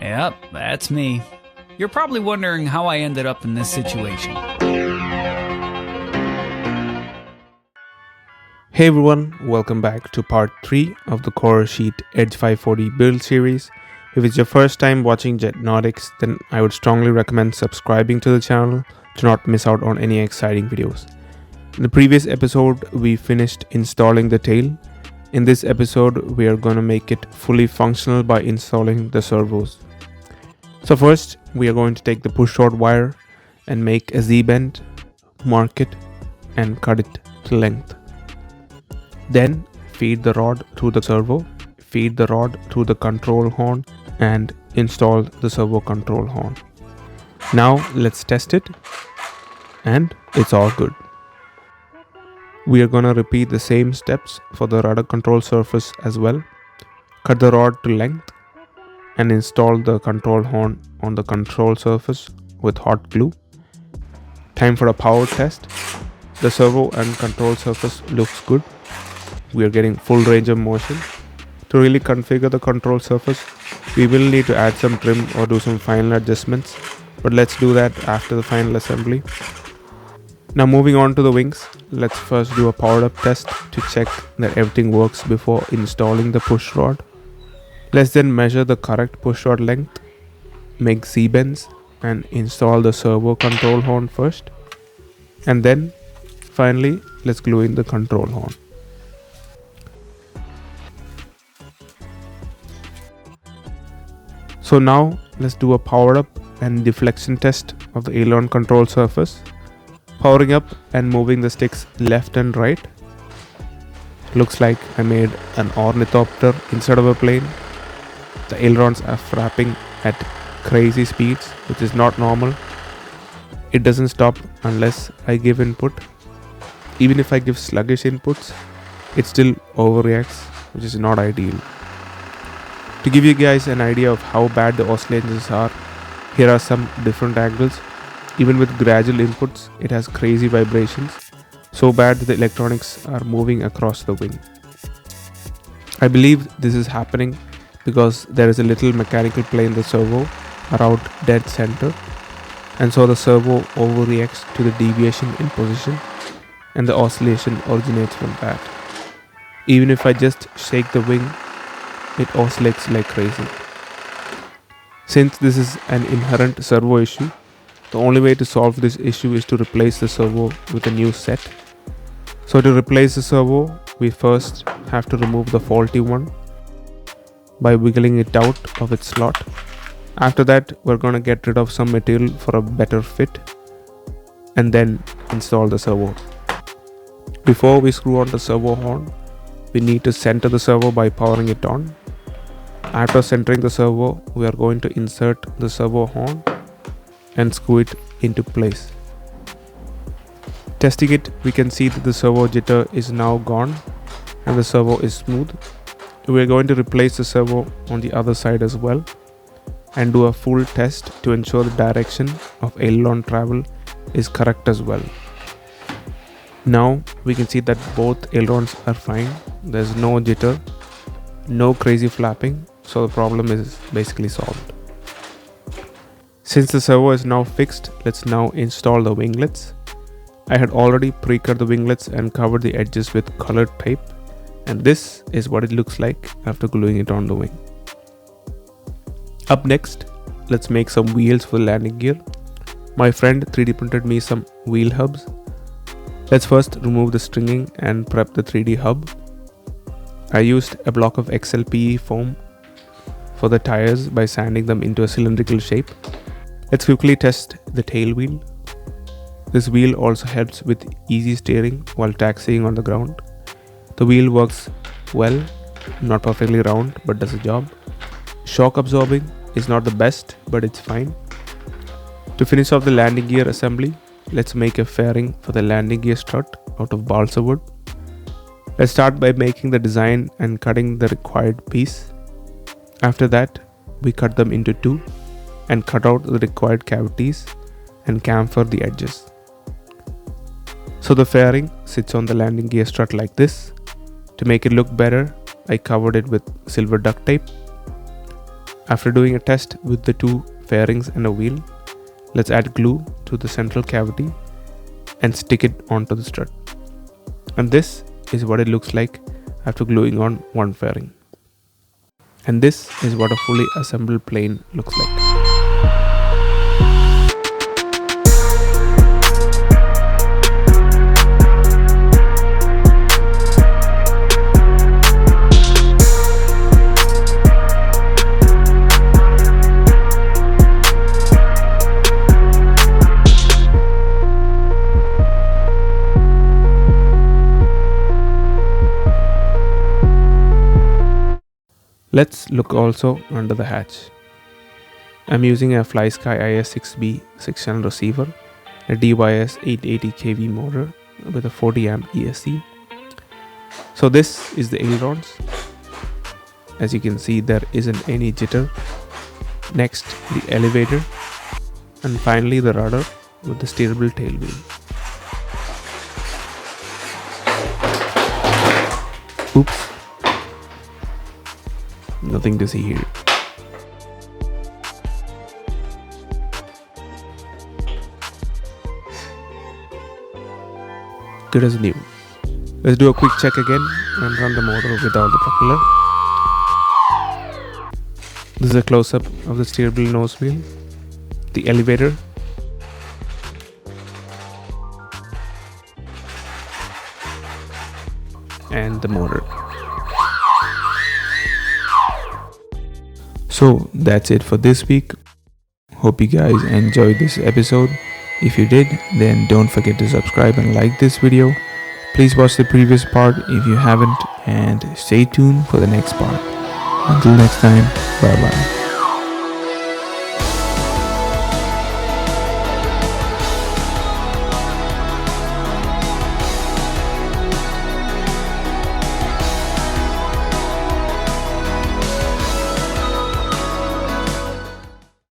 Yep, that's me. You're probably wondering how I ended up in this situation. Hey everyone, welcome back to part 3 of the corosheet Edge540 build series. If it's your first time watching Nautics, then I would strongly recommend subscribing to the channel to not miss out on any exciting videos. In the previous episode, we finished installing the tail. In this episode, we are going to make it fully functional by installing the servos. So first, we are going to take the push rod wire and make a Z-bend, mark it, and cut it to length. Then feed the rod through the servo, feed the rod through the control horn, and install the servo control horn. Now let's test it, and it's all good. We are gonna repeat the same steps for the rudder control surface as well. Cut the rod to length and install the control horn on the control surface with hot glue. Time for a power test. The servo and control surface looks good. We are getting full range of motion. To really configure the control surface, we will need to add some trim or do some final adjustments, but let's do that after the final assembly. Now moving on to the wings, let's first do a powered up test to check that everything works before installing the push rod. Let's then measure the correct push rod length, make Z-bends, and install the servo control horn first. And then finally, let's glue in the control horn. So now let's do a power up and deflection test of the aileron control surface. Powering up and moving the sticks left and right. Looks like I made an ornithopter instead of a plane. The ailerons are flapping at crazy speeds, which is not normal. It doesn't stop unless I give input. Even if I give sluggish inputs, it still overreacts, which is not ideal. To give you guys an idea of how bad the oscillators are, here are some different angles. Even with gradual inputs, it has crazy vibrations, so bad that the electronics are moving across the wing. I believe this is happening because there is a little mechanical play in the servo around dead center, and so the servo overreacts to the deviation in position, and the oscillation originates from that. Even if I just shake the wing, it oscillates like crazy. Since this is an inherent servo issue, the only way to solve this issue is to replace the servo with a new set. So to replace the servo, we first have to remove the faulty one by wiggling it out of its slot. After that, we're going to get rid of some material for a better fit and then install the servo. Before we screw on the servo horn, we need to center the servo by powering it on. After centering the servo, we are going to insert the servo horn and screw it into place. Testing it, we can see that the servo jitter is now gone and the servo is smooth. We are going to replace the servo on the other side as well and do a full test to ensure the direction of aileron travel is correct as well. Now we can see that both ailerons are fine. There's no jitter, no crazy flapping, so the problem is basically solved. Since the servo is now fixed, let's now install the winglets. I had already pre-cut the winglets and covered the edges with colored tape, and this is what it looks like after gluing it on the wing. Up next, let's make some wheels for the landing gear. My friend 3D printed me some wheel hubs. Let's first remove the stringing and prep the 3D hub. I used a block of XLPE foam for the tires by sanding them into a cylindrical shape. Let's quickly test the tail wheel. This wheel also helps with easy steering while taxiing on the ground. The wheel works well, not perfectly round, but does the job. Shock absorbing is not the best, but it's fine. To finish off the landing gear assembly, let's make a fairing for the landing gear strut out of balsa wood. Let's start by making the design and cutting the required piece. After that, we cut them into two and cut out the required cavities and chamfer the edges. So the fairing sits on the landing gear strut like this. To make it look better, I covered it with silver duct tape. After doing a test with the two fairings and a wheel, let's add glue to the central cavity and stick it onto the strut. And this is what it looks like after gluing on one fairing. And this is what a fully assembled plane looks like. Let's look also under the hatch. I'm using a FlySky IS-6B 6-channel receiver, a DYS 880 kV motor with a 40 amp ESC. So this is the ailerons. As you can see, there isn't any jitter. Next, the elevator, and finally the rudder with the steerable tail wheel. Oops. Nothing to see here. Good as new. Let's do a quick check again and run the motor without the propeller. This is a close-up of the steerable nose wheel, the elevator, and the motor. So that's it for this week. Hope you guys enjoyed this episode. If you did, then don't forget to subscribe and like this video. Please watch the previous part if you haven't, and stay tuned for the next part. Until next time, bye bye.